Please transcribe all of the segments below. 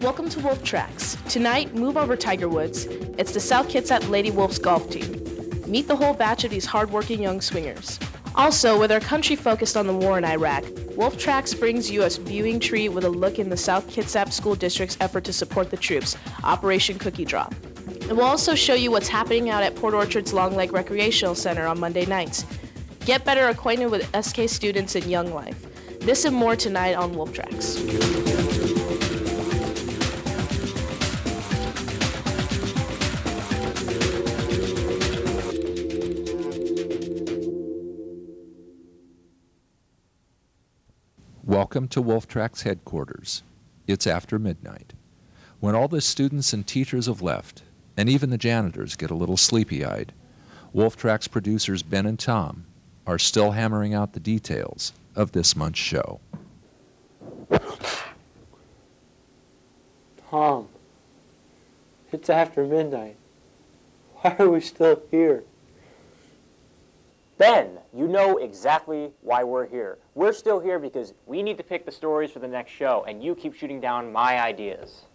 Welcome to Wolf Tracks. Tonight, move over Tiger Woods. It's the South Kitsap Lady Wolves golf team. Meet the whole batch of these hardworking young swingers. Also, with our country focused on the war in Iraq, Wolf Tracks brings you a viewing treat with a look in the South Kitsap School District's effort to support the troops, Operation Cookie Drop. And we'll also show you what's happening out at Port Orchard's Long Lake Recreational Center on Monday nights. Get better acquainted with SK students in Young Life. This and more tonight on Wolf Tracks. Welcome to Wolf Tracks headquarters. It's after midnight. When all the students and teachers have left, and even the janitors get a little sleepy-eyed, Wolf Tracks producers Ben and Tom are still hammering out the details of this month's show. Tom, it's after midnight. Why are we still here? Ben, you know exactly why we're here. We're still here because we need to pick the stories for the next show, and you keep shooting down my ideas.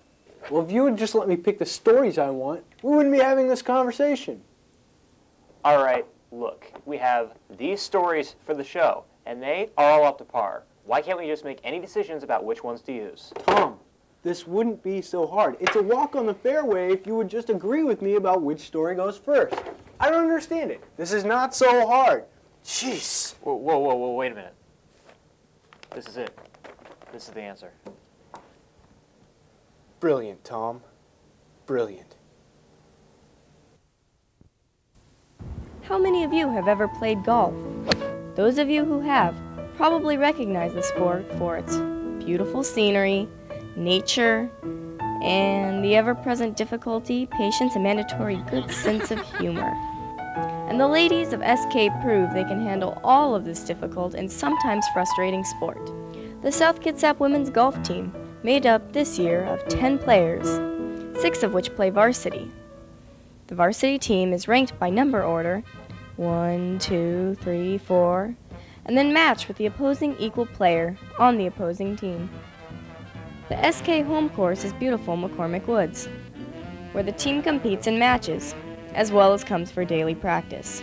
Well, if you would just let me pick the stories I want, we wouldn't be having this conversation. All right, look, we have these stories for the show, and they are all up to par. Why can't we just make any decisions about which ones to use? Tom, this wouldn't be so hard. It's a walk on the fairway if you would just agree with me about which story goes first. I don't understand it. This is not so hard. Jeez. Whoa, wait a minute. This is it. This is the answer. Brilliant, Tom. Brilliant. How many of you have ever played golf? Those of you who have probably recognize the sport for its beautiful scenery, nature, and the ever-present difficulty, patience, and mandatory good sense of humor. And the ladies of SK prove they can handle all of this difficult and sometimes frustrating sport. The South Kitsap women's golf team, made up this year of 10 players, 6 of which play varsity. The varsity team is ranked by number order, 1, 2, 3, 4, and then matched with the opposing equal player on the opposing team. The SK home course is beautiful McCormick Woods, where the team competes in matches, as well as comes for daily practice.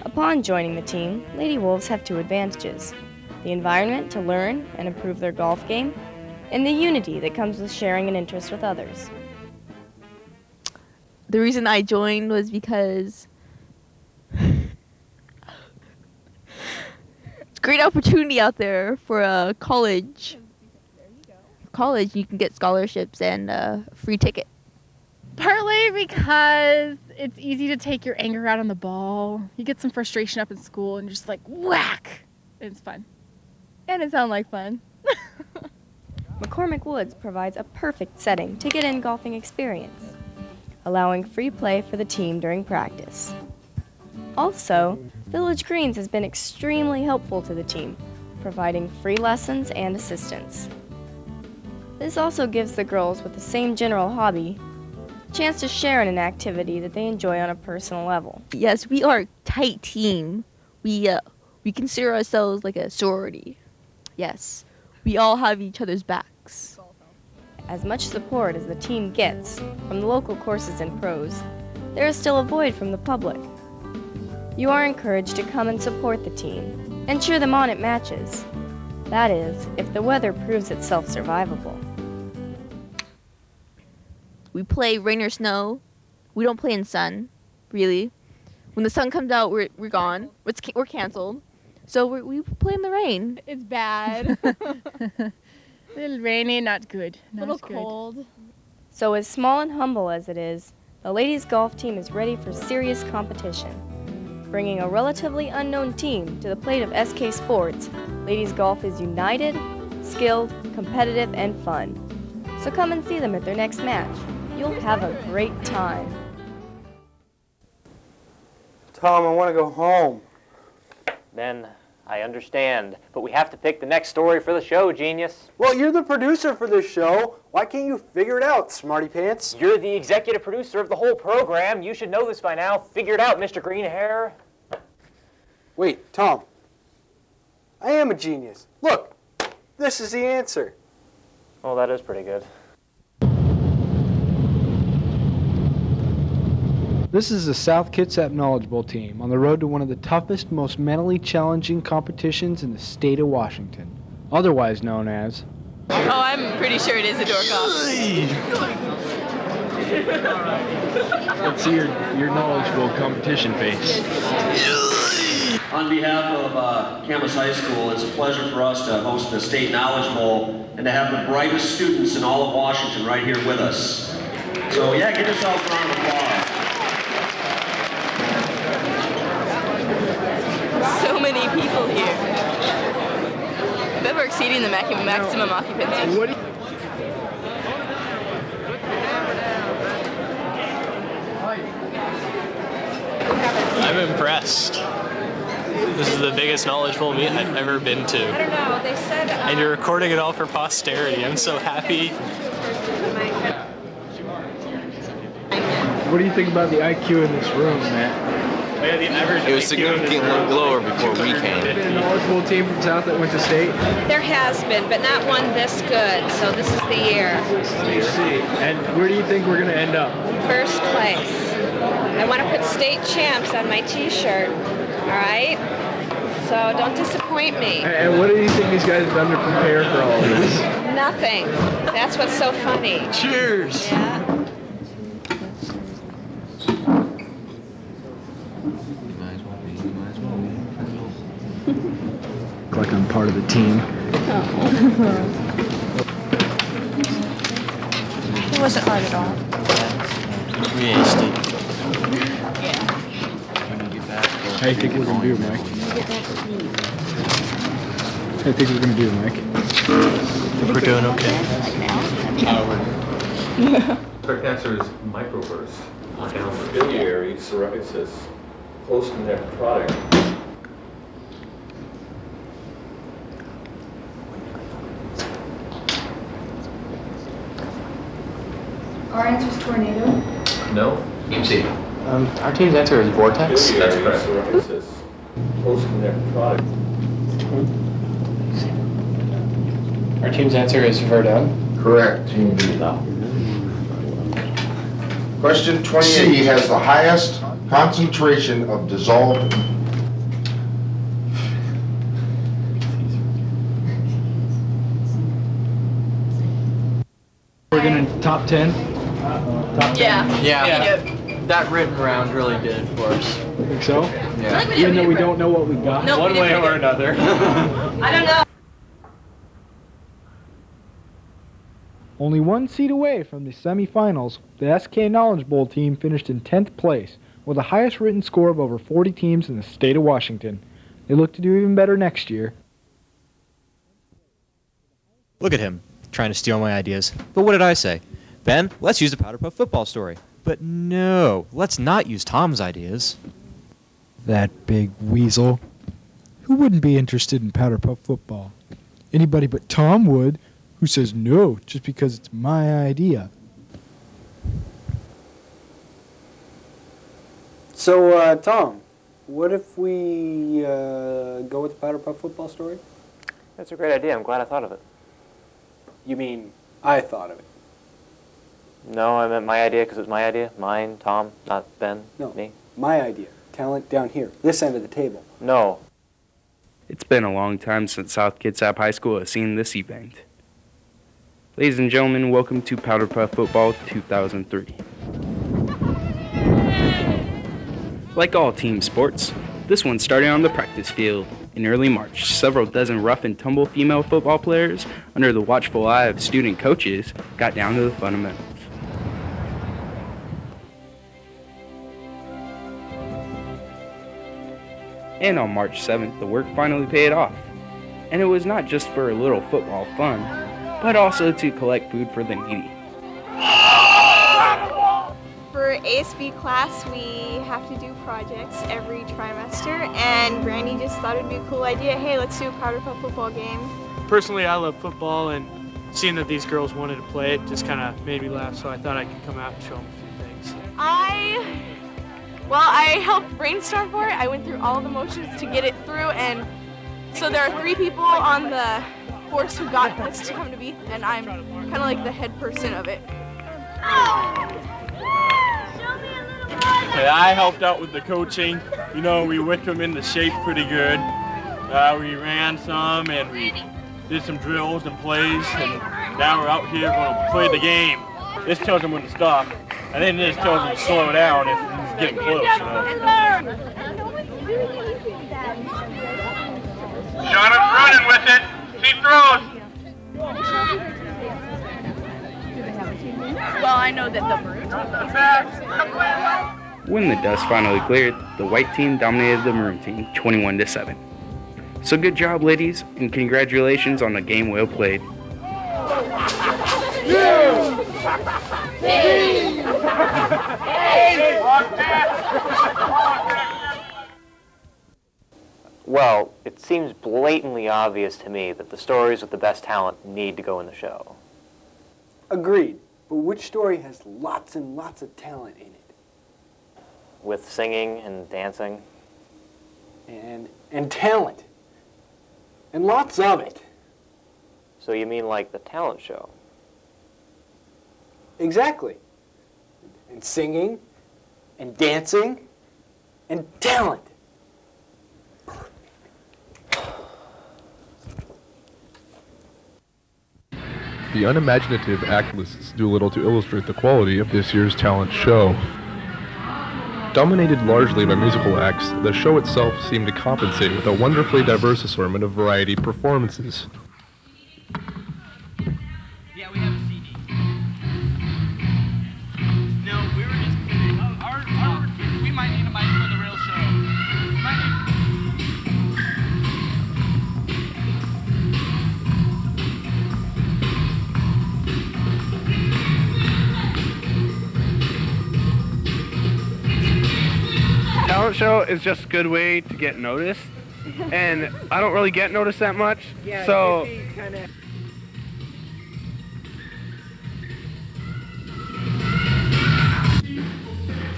Upon joining the team, Lady Wolves have 2 advantages: the environment to learn and improve their golf game, and the unity that comes with sharing an interest with others. The reason I joined was because it's a great opportunity out there for a college. College, you can get scholarships and a free ticket. Partly because it's easy to take your anger out on the ball. You get some frustration up in school and just like whack. It's fun. And it sounds like fun. McCormick Woods provides a perfect setting to get in golfing experience, allowing free play for the team during practice. Also, Village Greens has been extremely helpful to the team, providing free lessons and assistance. This also gives the girls with the same general hobby a chance to share in an activity that they enjoy on a personal level. Yes, we are a tight team. We consider ourselves like a sorority. Yes, we all have each other's backs. As much support as the team gets from the local courses and pros, there is still a void from the public. You are encouraged to come and support the team and cheer them on at matches. That is, if the weather proves itself survivable. We play rain or snow. We don't play in sun, really. When the sun comes out, we're gone. We're canceled. So we play in the rain. It's bad. A little rainy, not good. A little cold. So as small and humble as it is, the ladies' golf team is ready for serious competition. Bringing a relatively unknown team to the plate of SK Sports, ladies' golf is united, skilled, competitive, and fun. So come and see them at their next match. You'll have a great time. Tom, I want to go home. Ben, I understand, but we have to pick the next story for the show, genius. Well, you're the producer for this show. Why can't you figure it out, smarty pants? You're the executive producer of the whole program. You should know this by now. Figure it out, Mr. Greenhair. Wait, Tom. I am a genius. Look, this is the answer. Well, that is pretty good. This is the South Kitsap Knowledge Bowl team on the road to one of the toughest, most mentally challenging competitions in the state of Washington, otherwise known as... Oh, I'm pretty sure it is a dork-off. Let's see your Knowledge Bowl competition face. On behalf of Camas High School, it's a pleasure for us to host the State Knowledge Bowl and to have the brightest students in all of Washington right here with us. So yeah, give yourselves a round of applause. So many people here. I bet we're exceeding the maximum occupancy. I'm impressed. This is the biggest Knowledge Bowl meet I've ever been to. I don't know, they said... And you're recording it all for posterity. I'm so happy. What do you think about the IQ in this room, Matt? It was significantly lower before we came. Been a Knowledge Bowl team from South that went to state? There has been, but not one this good, so this is the year. And where do you think we're going to end up? First place. I want to put state champs on my t-shirt, all right? So don't disappoint me. And what do you think these guys have done to prepare for all of this? Nothing. That's what's so funny. Cheers! Yeah. Like I'm part of the team. It wasn't hard at all. We aced it. How do you think we're going to do, Mike? How do you think we're going to do, Mike? We're doing okay. Correct answer is microburst. And biliary psoriasis, close to necrotic. Our answer is tornado. No. MC. Our team's answer is vortex. That's correct. Psoriasis, close to necrotic. Our team's answer is Verdun. Correct. Team B. Question 28. C has the highest concentration of dissolved. We're going to top 10? Top 10? Yeah. That written round really did it for us. Think so? Yeah. Even though we don't know what we got? Nope, One way or another. I don't know. Only one seat away from the semifinals, the SK Knowledge Bowl team finished in 10th place with the highest written score of over 40 teams in the state of Washington. They look to do even better next year. Look at him, trying to steal my ideas. But what did I say? Ben, let's use the Powder Puff football story. But no, let's not use Tom's ideas. That big weasel. Who wouldn't be interested in Powder Puff football? Anybody but Tom would, who says no just because it's my idea. So, Tom, what if we go with the Powder Puff football story? That's a great idea. I'm glad I thought of it. You mean I thought of it? No, I meant my idea because it was my idea. Mine, Tom, not Ben, No, me. my idea. Talent down here, this end of the table. No. It's been a long time since South Kitsap High School has seen this event. Ladies and gentlemen, welcome to Powder Puff Football 2003. Like all team sports, this one started on the practice field. In early March, several dozen rough and tumble female football players, under the watchful eye of student coaches, got down to the fundamentals. And on March 7th, the work finally paid off. And it was not just for a little football fun, but also to collect food for the needy. For ASB class, we have to do projects every trimester, and Brandy just thought it'd be a cool idea. Hey, let's do a Powder Puff football game. Personally, I love football, and seeing that these girls wanted to play it just kind of made me laugh, so I thought I could come out and show them a few things. I helped brainstorm for it. I went through all the motions to get it through, and so there are 3 people on the force who got this to come to be, and I'm kind of like the head person of it. Show me a little more. And I helped out with the coaching. You know, we whipped them into shape pretty good. We ran some and we did some drills and plays, and now we're out here going to play the game. This tells them when to stop, and then this tells them to slow down if it's getting close. You know? Sean is running with it. He throws. Well, I know that the Maroon team. When the dust finally cleared, the white team dominated the maroon team 21-7. So good job, ladies, and congratulations on a game well played. Well, it seems blatantly obvious to me that the stories with the best talent need to go in the show. Agreed. But which story has lots and lots of talent in it? With singing and dancing. And talent. And lots of it. So you mean like the talent show? Exactly. And singing, and dancing, and talent. The unimaginative act lists do little to illustrate the quality of this year's talent show. Dominated largely by musical acts, the show itself seemed to compensate with a wonderfully diverse assortment of variety performances. Yeah, we have a CD. No, we were just kidding. We might need a mic for the real show. We might need... Talent show is just a good way to get noticed, and I don't really get noticed that much, so...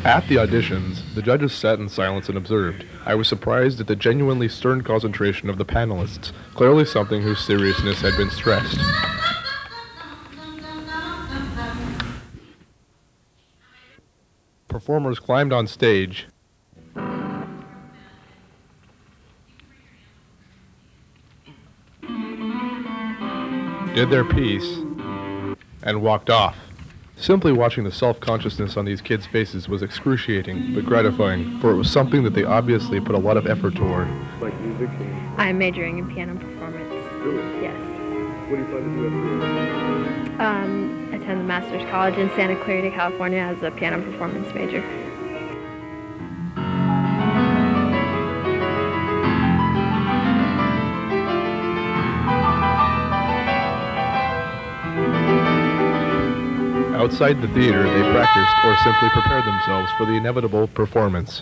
At the auditions, the judges sat in silence and observed. I was surprised at the genuinely stern concentration of the panelists, clearly something whose seriousness had been stressed. Performers climbed on stage, did their piece, and walked off. Simply watching the self-consciousness on these kids' faces was excruciating, but gratifying, for it was something that they obviously put a lot of effort toward. Like music? I'm majoring in piano performance. Really? Yes. What do you plan to do after? Attend the Master's College in Santa Clarita, California as a piano performance major. Outside the theater, they practiced or simply prepared themselves for the inevitable performance.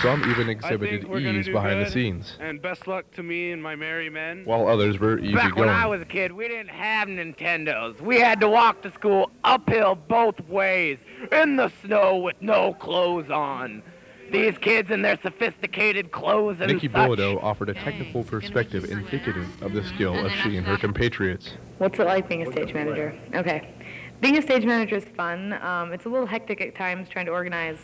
Some even exhibited ease behind the scenes, And best luck to me and my merry men. while others were Back when I easygoing. was a kid, we didn't have Nintendos. We had to walk to school uphill both ways, in the snow with no clothes on. These kids in their sophisticated clothes and Nikki such. Bilodeau offered a technical perspective indicative of the skill of she and her compatriots. What's it like being a stage manager? Okay. Being a stage manager is fun. It's a little hectic at times trying to organize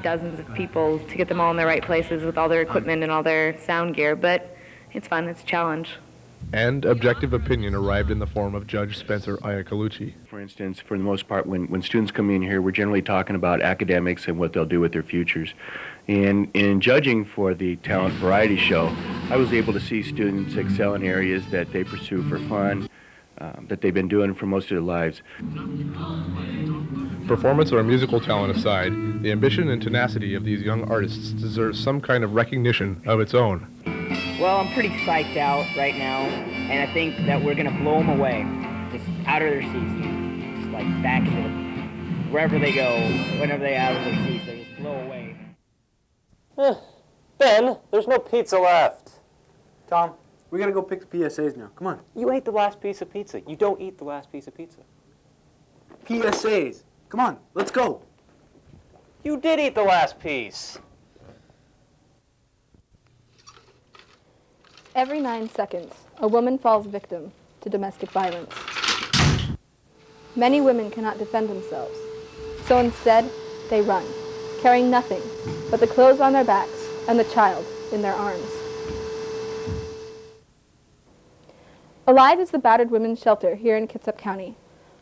dozens of people to get them all in the right places with all their equipment and all their sound gear, but it's fun. It's a challenge. And objective opinion arrived in the form of Judge Spencer Iacolucci. For instance, for the most part, when students come in here, we're generally talking about academics and what they'll do with their futures. And in judging for the talent variety show, I was able to see students excel in areas that they pursue for fun, that they've been doing for most of their lives. Performance or musical talent aside, the ambition and tenacity of these young artists deserves some kind of recognition of its own. Well, I'm pretty psyched out right now, and I think that we're going to blow them away, just out of their seats, just like back into wherever they go, whenever they out of their seats, they just blow away. Ben, there's no pizza left. Tom, we gotta go pick the PSAs now. Come on. You ate the last piece of pizza. You don't eat the last piece of pizza. PSAs. Come on, let's go. You did eat the last piece. Every 9 seconds, a woman falls victim to domestic violence. Many women cannot defend themselves, so instead, they run, carrying nothing but the clothes on their backs and the child in their arms. Alive is the battered women's shelter here in Kitsap County.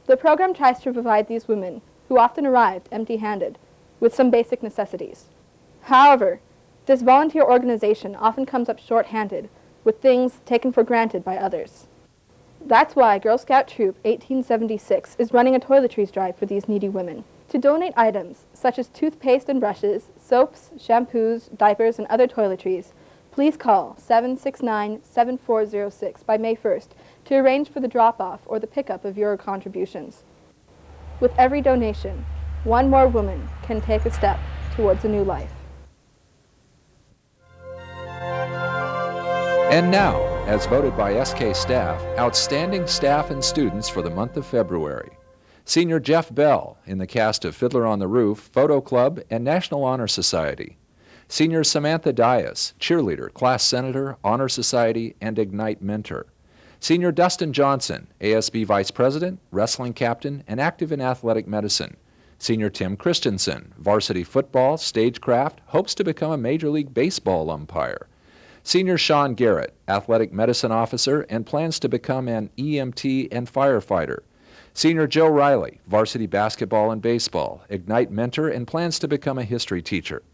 The program tries to provide these women, who often arrived empty-handed, with some basic necessities. However, this volunteer organization often comes up short-handed with things taken for granted by others. That's why Girl Scout Troop 1876 is running a Toiletries Drive for these needy women. To donate items such as toothpaste and brushes, soaps, shampoos, diapers, and other toiletries, please call 769-7406 by May 1st to arrange for the drop-off or the pickup of your contributions. With every donation, one more woman can take a step towards a new life. And now, as voted by SK staff, outstanding staff and students for the month of February. Senior Jeff Bell in the cast of Fiddler on the Roof, Photo Club, and National Honor Society. Senior Samantha Dias, cheerleader, class senator, Honor Society, and Ignite mentor. Senior Dustin Johnson, ASB vice president, wrestling captain, and active in athletic medicine. Senior Tim Christensen, varsity football, stagecraft, hopes to become a Major League Baseball umpire. Senior Shawn Garrett, athletic medicine officer, and plans to become an EMT and firefighter. Senior Joe Riley, varsity basketball and baseball, Ignite mentor, and plans to become a history teacher.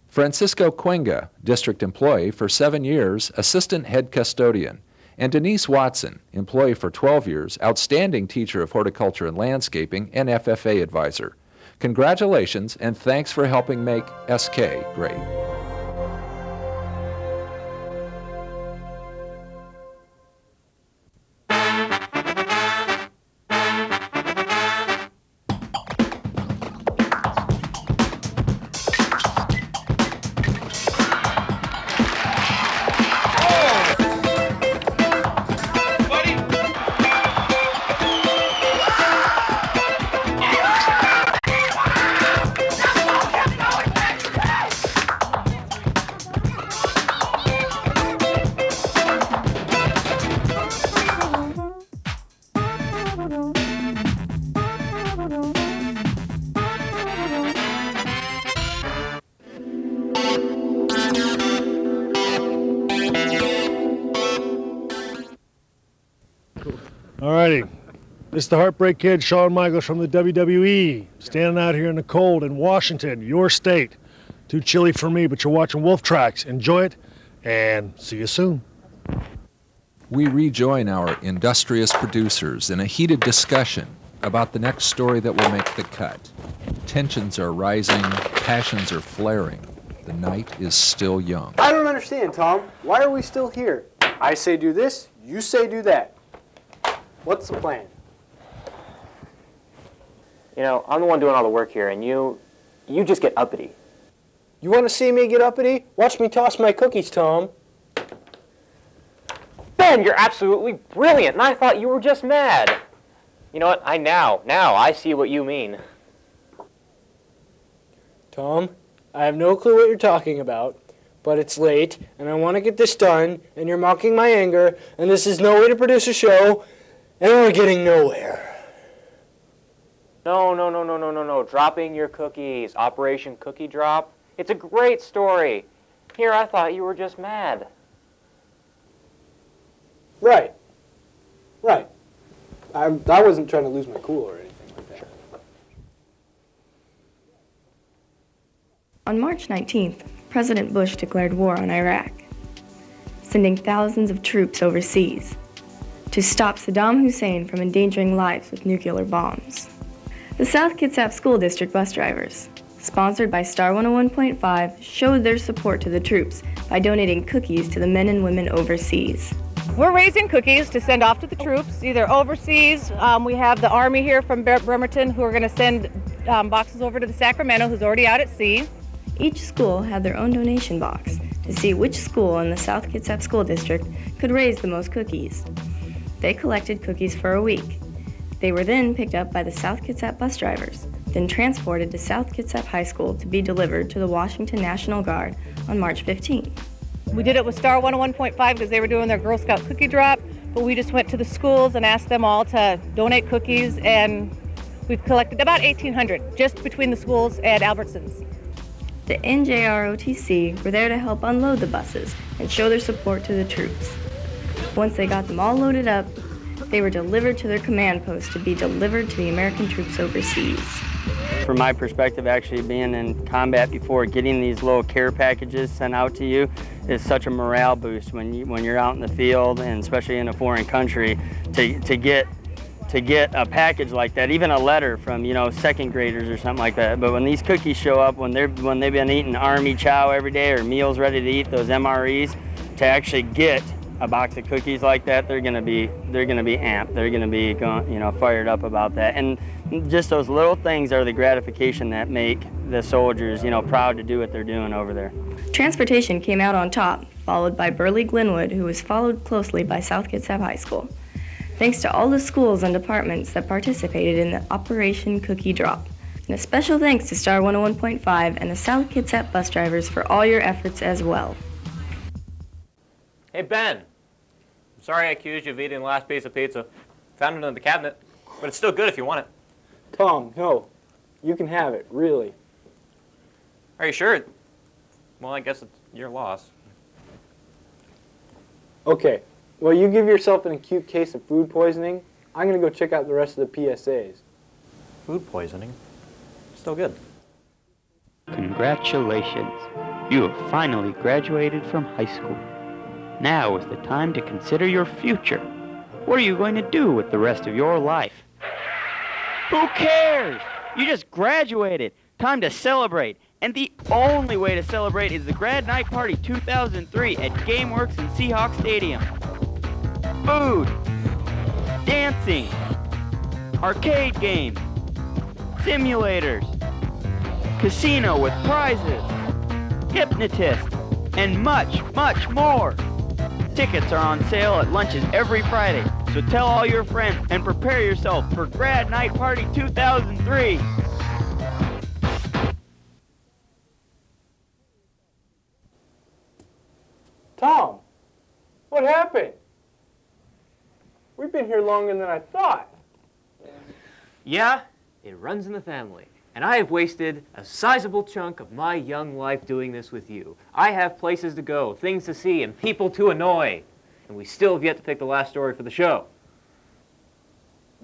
Francisco Cuenga, district employee for 7 years, assistant head custodian. And Denise Watson, employee for 12 years, outstanding teacher of horticulture and landscaping, and FFA advisor. Congratulations, and thanks for helping make SK great. Alrighty, this is the Heartbreak Kid, Shawn Michaels from the WWE, standing out here in the cold in Washington, your state. Too chilly for me, but you're watching Wolf Tracks. Enjoy it, and see you soon. We rejoin our industrious producers in a heated discussion about the next story that will make the cut. Tensions are rising, passions are flaring. The night is still young. I don't understand, Tom. Why are we still here? I say do this, you say do that. What's the plan? You know, I'm the one doing all the work here, and you just get uppity. You want to see me get uppity? Watch me toss my cookies, Tom. Ben, you're absolutely brilliant, and I thought you were just mad. You know what? Now I see what you mean. Tom, I have no clue what you're talking about, but it's late, and I want to get this done, and you're mocking my anger, and this is no way to produce a show, and we're getting nowhere. No. Dropping your cookies. Operation Cookie Drop. It's a great story. Here, I thought you were just mad. Right. I wasn't trying to lose my cool or anything like that. On March 19th, President Bush declared war on Iraq, sending thousands of troops overseas to stop Saddam Hussein from endangering lives with nuclear bombs. The South Kitsap School District bus drivers, sponsored by Star 101.5, showed their support to the troops by donating cookies to the men and women overseas. We're raising cookies to send off to the troops, either overseas. We have the Army here from Bremerton who are going to send boxes over to the Sacramento, who's already out at sea. Each school had their own donation box to see which school in the South Kitsap School District could raise the most cookies. They collected cookies for a week. They were then picked up by the South Kitsap bus drivers, then transported to South Kitsap High School to be delivered to the Washington National Guard on March 15. We did it with Star 101.5 because they were doing their Girl Scout cookie drop, but we just went to the schools and asked them all to donate cookies, and we've collected about 1,800 just between the schools and Albertsons. The NJROTC were there to help unload the buses and show their support to the troops. Once they got them all loaded up, they were delivered to their command post to be delivered to the American troops overseas. From my perspective, actually being in combat before, getting these little care packages sent out to you is such a morale boost when you're out in the field, and especially in a foreign country, to get a package like that, even a letter from, second graders or something like that. But when these cookies show up, when they've been eating Army chow every day or meals ready to eat, those MREs, to actually get a box of cookies like that, they're gonna be amped. They're gonna be fired up about that. And just those little things are the gratification that make the soldiers, proud to do what they're doing over there. Transportation came out on top, followed by Burley Glenwood, who was followed closely by South Kitsap High School. Thanks to all the schools and departments that participated in the Operation Cookie Drop. And a special thanks to Star 101.5 and the South Kitsap bus drivers for all your efforts as well. Hey, Ben. I'm sorry I accused you of eating the last piece of pizza. Found it in the cabinet, but it's still good if you want it. Tom, no. You can have it, really. Are you sure? Well, I guess it's your loss. Okay. Well, you give yourself an acute case of food poisoning. I'm going to go check out the rest of the PSAs. Food poisoning? Still good. Congratulations. You have finally graduated from high school. Now is the time to consider your future. What are you going to do with the rest of your life? Who cares? You just graduated. Time to celebrate. And the only way to celebrate is the Grad Night Party 2003 at GameWorks in Seahawk Stadium. Food, dancing, arcade games, simulators, casino with prizes, hypnotist, and much, much more. Tickets are on sale at lunches every Friday, so tell all your friends and prepare yourself for Grad Night Party 2003. Tom, what happened? We've been here longer than I thought. Yeah, it runs in the family. And I have wasted a sizable chunk of my young life doing this with you. I have places to go, things to see, and people to annoy. And we still have yet to pick the last story for the show.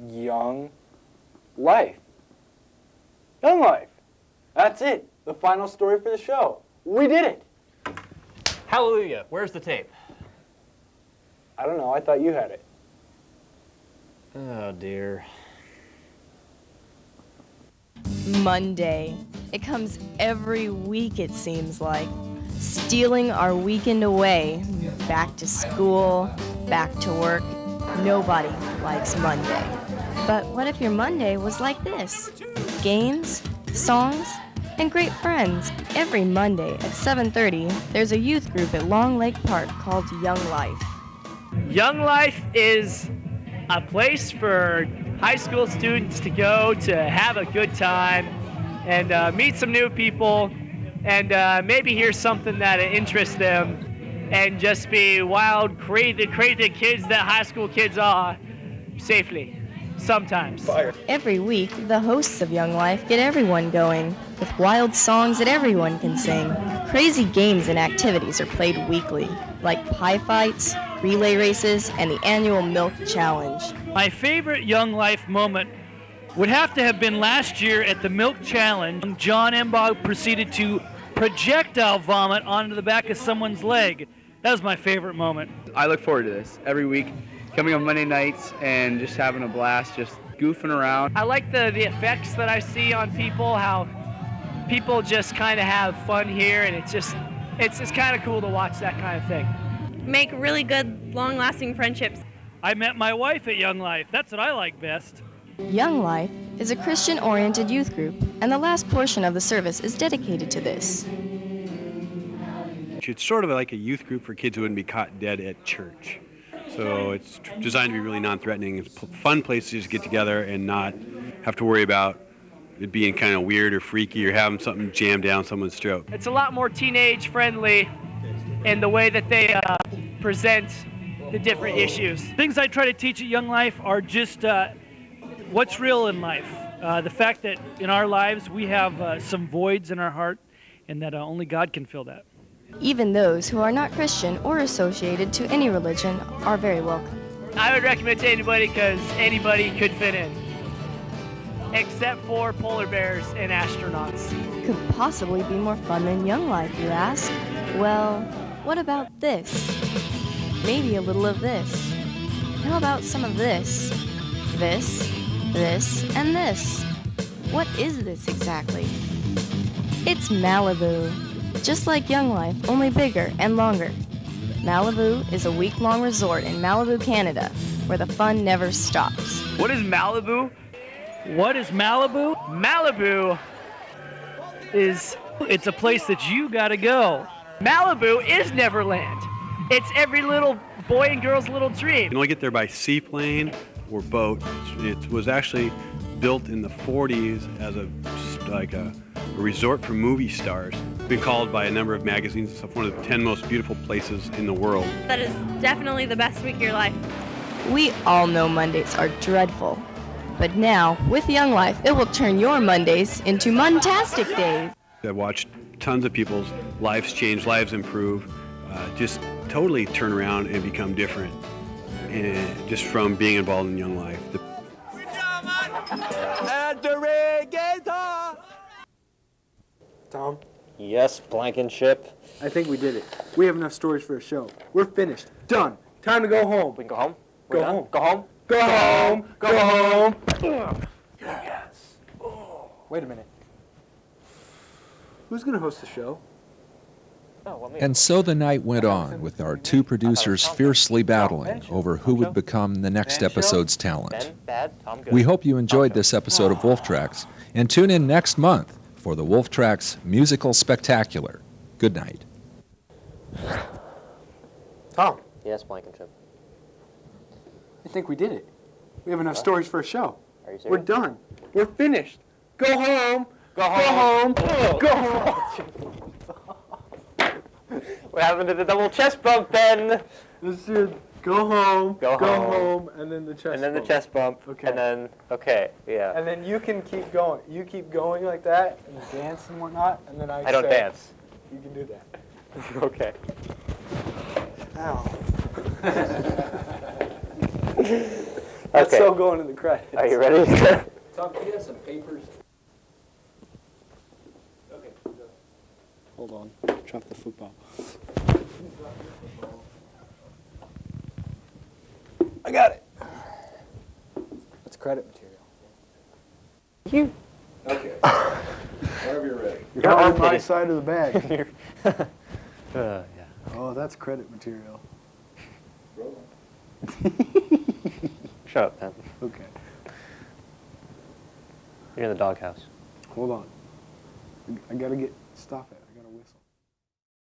Young life. Young life. That's it. The final story for the show. We did it. Hallelujah. Where's the tape? I don't know. I thought you had it. Oh, dear. Monday. It comes every week, it seems like. Stealing our weekend away. Back to school, back to work. Nobody likes Monday. But what if your Monday was like this? Games, songs, and great friends. Every Monday at 7:30, there's a youth group at Long Lake Park called Young Life. Young Life is a place for high school students to go to have a good time and meet some new people and maybe hear something that interests them and just be wild, crazy kids that high school kids are safely, sometimes. Every week, the hosts of Young Life get everyone going with wild songs that everyone can sing. Crazy games and activities are played weekly, like pie fights, relay races, and the annual Milk Challenge. My favorite Young Life moment would have to have been last year at the Milk Challenge. John Embog proceeded to projectile vomit onto the back of someone's leg. That was my favorite moment. I look forward to this every week, coming on Monday nights and just having a blast, just goofing around. I like the effects that I see on people, how people just kind of have fun here, and it's kind of cool to watch that kind of thing. Make really good, long-lasting friendships. I met my wife at Young Life. That's what I like best. Young Life is a Christian-oriented youth group, and the last portion of the service is dedicated to this. It's sort of like a youth group for kids who wouldn't be caught dead at church. So it's designed to be really non-threatening. It's a fun place to just get together and not have to worry about it being kind of weird or freaky or having something jammed down someone's throat. It's a lot more teenage friendly in the way that they present the different issues. Things I try to teach at Young Life are just what's real in life. The fact that in our lives we have some voids in our heart and that only God can fill that. Even those who are not Christian or associated to any religion are very welcome. I would recommend to anybody because anybody could fit in, except for polar bears and astronauts. Could possibly be more fun than Young Life, you ask? Well, what about this? Maybe a little of this. How about some of this? This, and this. What is this exactly? It's Malibu. Just like Young Life, only bigger and longer. Malibu is a week-long resort in Malibu, Canada, where the fun never stops. What is Malibu? What is Malibu? Malibu it's a place that you gotta go. Malibu is Neverland. It's every little boy and girl's little dream. You can only get there by seaplane or boat. It was actually built in the 40s as a resort for movie stars. It's been called by a number of magazines and stuff one of the 10 most beautiful places in the world. That is definitely the best week of your life. We all know Mondays are dreadful. But now, with Young Life, it will turn your Mondays into Muntastic days. I've watched tons of people's lives change, lives improve, just totally turn around and become different, and just from being involved in Young Life. At the reggaeton! Tom? Yes, Blankenship. I think we did it. We have enough stories for a show. We're finished. Done. Time to go home. We can go home? Go home. Go home? Go home. Go home. Yes. Wait a minute. Who's going to host the show? And so the night went on, with our two producers fiercely battling over who would become the next episode's talent. We hope you enjoyed this episode of Wolf Tracks, and tune in next month for the Wolf Tracks Musical Spectacular. Good night. Tom? Yes, Blankenship. I think we did it. We have enough stories for a show. Are you serious? We're done. We're finished. Go home. Go home. Go home. Go home. What happened to the double chest bump, Ben? This is go home. Go home. And then the chest bump. And then the chest bump. Okay. And then, okay, yeah. And then you can keep going. You keep going like that and dance and whatnot. And then I don't say, dance. You can do that. Okay. Ow. That's Okay. so going in the credits. Are you ready? Tom, can you have some papers? Okay. Hold on. Drop the football. I got it. That's credit material. You. Okay. Whenever you're ready. You're on my side of the bag. Yeah. Oh, that's credit material. Shut up, Ben. Okay. You're in the doghouse. Hold on. I gotta stop it.